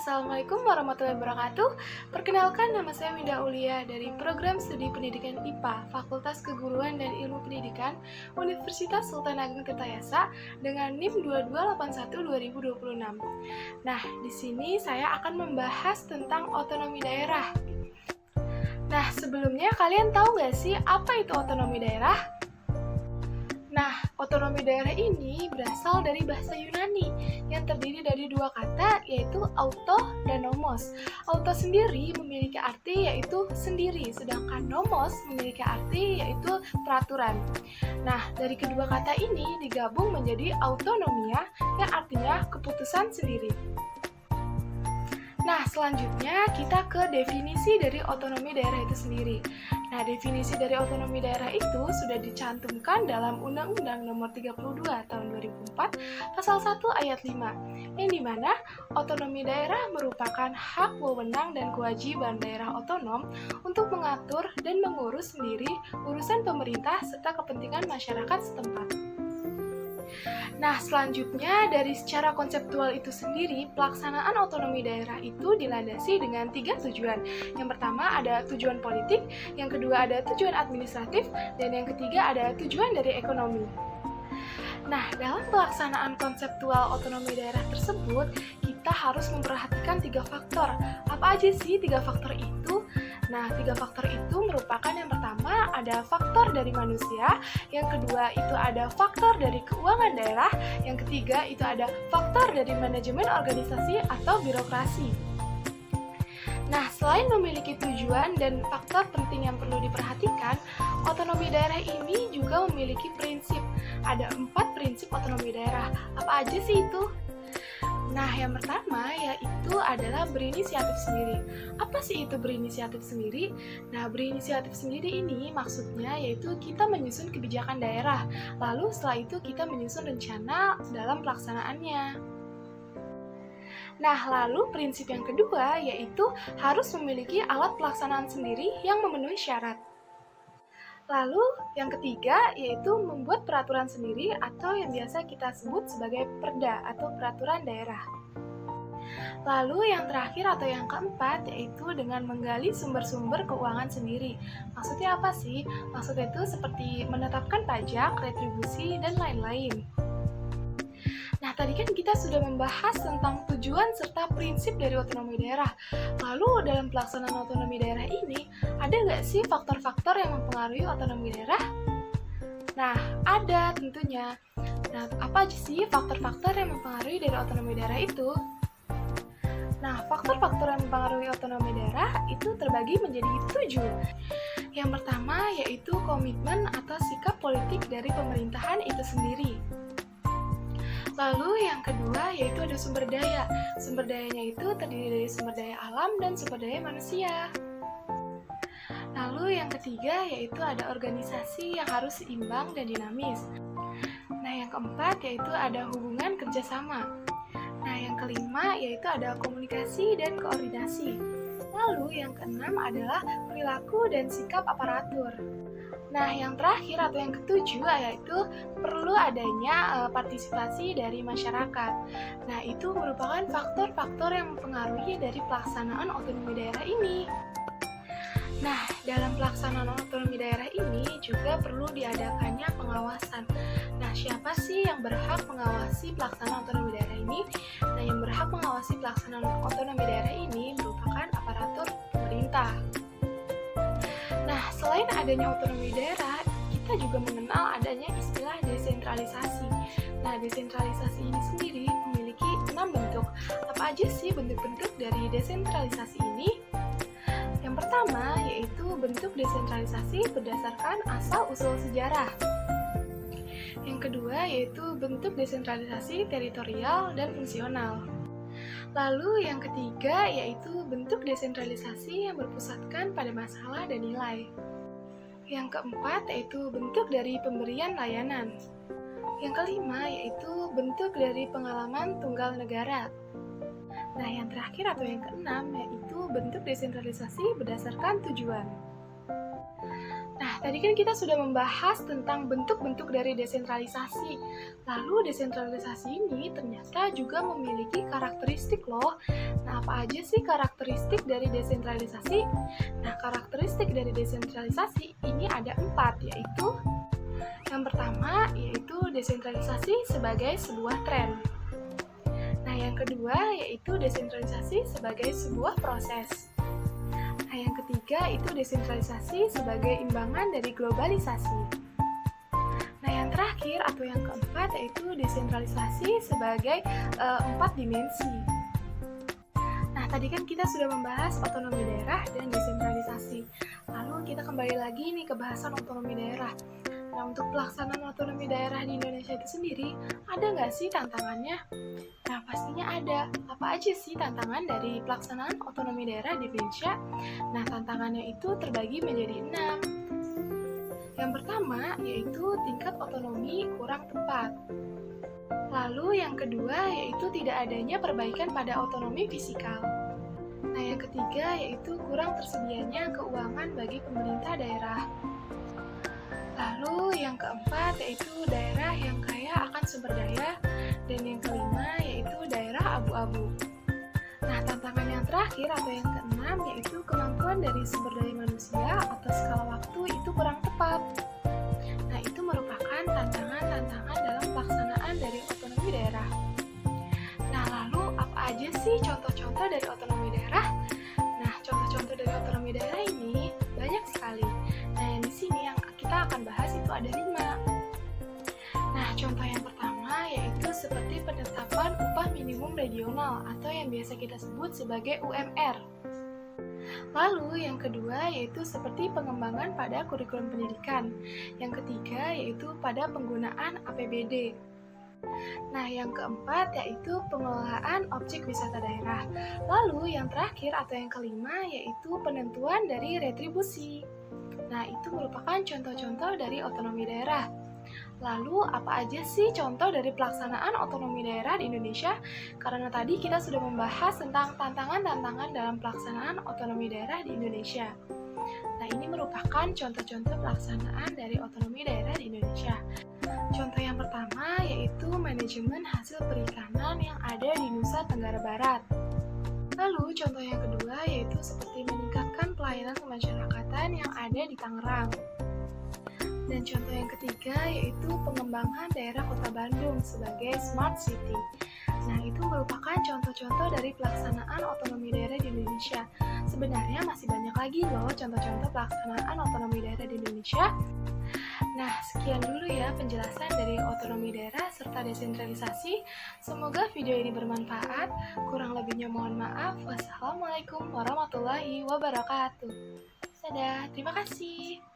Assalamualaikum warahmatullahi wabarakatuh. Perkenalkan, nama saya Winda Aulia dari Program Studi Pendidikan IPA, Fakultas Keguruan dan Ilmu Pendidikan, Universitas Sultan Ageng Tirtayasa dengan NIM 2281-2026. Nah, di sini saya akan membahas tentang otonomi daerah. Nah, sebelumnya kalian tahu nggak sih apa itu otonomi daerah? Nah, otonomi daerah ini berasal dari bahasa Yunani yang terdiri dari dua kata, yaitu auto dan nomos. Auto sendiri memiliki arti yaitu sendiri, sedangkan nomos memiliki arti yaitu peraturan. Nah, dari kedua kata ini digabung menjadi autonomia yang artinya keputusan sendiri. Nah, selanjutnya kita ke definisi dari otonomi daerah itu sendiri. Nah, definisi dari otonomi daerah itu sudah dicantumkan dalam Undang-Undang Nomor 32 Tahun 2004, Pasal 1 Ayat 5, yang dimana otonomi daerah merupakan hak, wewenang, dan kewajiban daerah otonom untuk mengatur dan mengurus sendiri urusan pemerintah serta kepentingan masyarakat setempat. Nah, selanjutnya dari secara konseptual itu sendiri, pelaksanaan otonomi daerah itu dilandasi dengan 3 tujuan. Yang pertama ada tujuan politik, yang kedua ada tujuan administratif, dan yang ketiga ada tujuan dari ekonomi. Nah, dalam pelaksanaan konseptual otonomi daerah tersebut, kita harus memperhatikan 3 faktor. Apa aja sih 3 faktor itu? Nah, 3 faktor itu merupakan yang pertama ada faktor dari manusia, yang kedua itu ada faktor dari keuangan daerah, yang ketiga itu ada faktor dari manajemen organisasi atau birokrasi. Nah, selain memiliki tujuan dan faktor penting yang perlu diperhatikan, otonomi daerah ini juga memiliki prinsip. Ada 4 prinsip otonomi daerah. Apa aja sih itu? Nah, yang pertama yaitu adalah berinisiatif sendiri. Apa sih itu berinisiatif sendiri? Nah, berinisiatif sendiri ini maksudnya yaitu kita menyusun kebijakan daerah, lalu setelah itu kita menyusun rencana dalam pelaksanaannya. Nah, lalu prinsip yang kedua yaitu harus memiliki alat pelaksanaan sendiri yang memenuhi syarat. Lalu yang ketiga yaitu membuat peraturan sendiri atau yang biasa kita sebut sebagai perda atau peraturan daerah. Lalu yang terakhir atau yang keempat yaitu dengan menggali sumber-sumber keuangan sendiri. Maksudnya apa sih? Maksudnya itu seperti menetapkan pajak, retribusi, dan lain-lain. Nah, tadi kan kita sudah membahas tentang tujuan serta prinsip dari otonomi daerah. Lalu dalam pelaksanaan otonomi daerah ini, ada nggak sih faktor-faktor yang mempengaruhi otonomi daerah? Nah, ada tentunya. Nah, apa aja sih faktor-faktor yang mempengaruhi dari otonomi daerah itu? Nah, faktor-faktor yang mempengaruhi otonomi daerah itu terbagi menjadi 7. Yang pertama yaitu komitmen atau sikap politik dari pemerintahan itu sendiri. Lalu yang kedua yaitu ada sumber daya. Sumber dayanya itu terdiri dari sumber daya alam dan sumber daya manusia. Lalu yang ketiga yaitu ada organisasi yang harus seimbang dan dinamis. Nah, yang keempat yaitu ada hubungan kerjasama. Nah, yang kelima yaitu ada komunikasi dan koordinasi. Lalu yang keenam adalah perilaku dan sikap aparatur. Nah, yang terakhir atau yang ketujuh yaitu perlu adanya partisipasi dari masyarakat. Nah, itu merupakan faktor-faktor yang mempengaruhi dari pelaksanaan otonomi daerah ini. Nah, dalam pelaksanaan otonomi daerah ini juga perlu diadakannya pengawasan. Nah, siapa sih yang berhak mengawasi pelaksanaan otonomi daerah ini? Nah, yang berhak mengawasi pelaksanaan otonomi daerah ini merupakan aparatur pemerintah. Nah, selain adanya otonomi daerah, kita juga mengenal adanya istilah desentralisasi. Nah, desentralisasi ini sendiri memiliki 6 bentuk. Apa aja sih bentuk-bentuk dari desentralisasi ini? Yang pertama yaitu bentuk desentralisasi berdasarkan asal-usul sejarah. Yang kedua yaitu bentuk desentralisasi teritorial dan fungsional. Lalu yang ketiga yaitu bentuk desentralisasi yang berpusatkan pada masalah dan nilai. Yang keempat yaitu bentuk dari pemberian layanan. Yang kelima yaitu bentuk dari pengalaman tunggal negara. Nah, yang terakhir atau yang keenam yaitu bentuk desentralisasi berdasarkan tujuan. Nah, tadi kan kita sudah membahas tentang bentuk-bentuk dari desentralisasi. Lalu desentralisasi ini ternyata juga memiliki karakteristik loh. Nah, apa aja sih karakteristik dari desentralisasi? Nah, karakteristik dari desentralisasi ini ada 4, yaitu yang pertama yaitu desentralisasi sebagai sebuah tren. Nah, yang kedua yaitu desentralisasi sebagai sebuah proses. Nah, yang ketiga itu desentralisasi sebagai imbangan dari globalisasi. Nah, yang terakhir atau yang keempat yaitu desentralisasi sebagai 4 dimensi. Nah, tadi kan kita sudah membahas otonomi daerah dan desentralisasi. Lalu kita kembali lagi nih ke bahasan otonomi daerah. Nah, untuk pelaksanaan otonomi daerah di Indonesia itu sendiri, ada nggak sih tantangannya? Nah, pastinya ada. Apa aja sih tantangan dari pelaksanaan otonomi daerah di Indonesia? Nah, tantangannya itu terbagi menjadi 6. Yang pertama, yaitu tingkat otonomi kurang tepat. Lalu yang kedua, yaitu tidak adanya perbaikan pada otonomi fisikal. Nah, yang ketiga, yaitu kurang tersedianya keuangan bagi pemerintah daerah. Lalu yang keempat yaitu daerah yang kaya akan sumber daya, dan yang kelima yaitu daerah abu-abu. Nah, tantangan yang terakhir atau yang keenam yaitu kemampuan dari sumber daya manusia atau skala waktu itu kurang tepat. Nah, itu merupakan tantangan-tantangan dalam pelaksanaan dari otonomi daerah. Nah, lalu apa aja sih contoh-contoh dari otonomi daerah? Nah, contoh-contoh dari otonomi daerah ini banyak sekali. Nah, yang di sini yang kita akan bahas itu ada 5. Nah, contoh yang pertama yaitu seperti penetapan upah minimum regional atau yang biasa kita sebut sebagai UMR. Lalu yang kedua yaitu seperti pengembangan pada kurikulum pendidikan. Yang ketiga yaitu pada penggunaan APBD. Nah, yang keempat yaitu pengelolaan objek wisata daerah. Lalu yang terakhir atau yang kelima yaitu penentuan dari retribusi. Nah, itu merupakan contoh-contoh dari otonomi daerah. Lalu, apa aja sih contoh dari pelaksanaan otonomi daerah di Indonesia? Karena tadi kita sudah membahas tentang tantangan-tantangan dalam pelaksanaan otonomi daerah di Indonesia. Nah, ini merupakan contoh-contoh pelaksanaan dari otonomi daerah di Indonesia. Contoh yang pertama yaitu manajemen hasil perikanan yang ada di Nusa Tenggara Barat. Lalu contoh yang kedua yaitu seperti meningkatkan pelayanan kemasyarakatan yang ada di Tangerang. Dan contoh yang ketiga yaitu pengembangan daerah Kota Bandung sebagai Smart City. Nah, itu merupakan contoh-contoh dari pelaksanaan otonomi daerah di Indonesia. Sebenarnya masih banyak lagi loh contoh-contoh pelaksanaan otonomi daerah di Indonesia. Nah, sekian dulu ya penjelasan dari otonomi daerah serta desentralisasi. Semoga video ini bermanfaat. Kurang lebihnya mohon maaf. Wassalamualaikum warahmatullahi wabarakatuh. Dadah, terima kasih.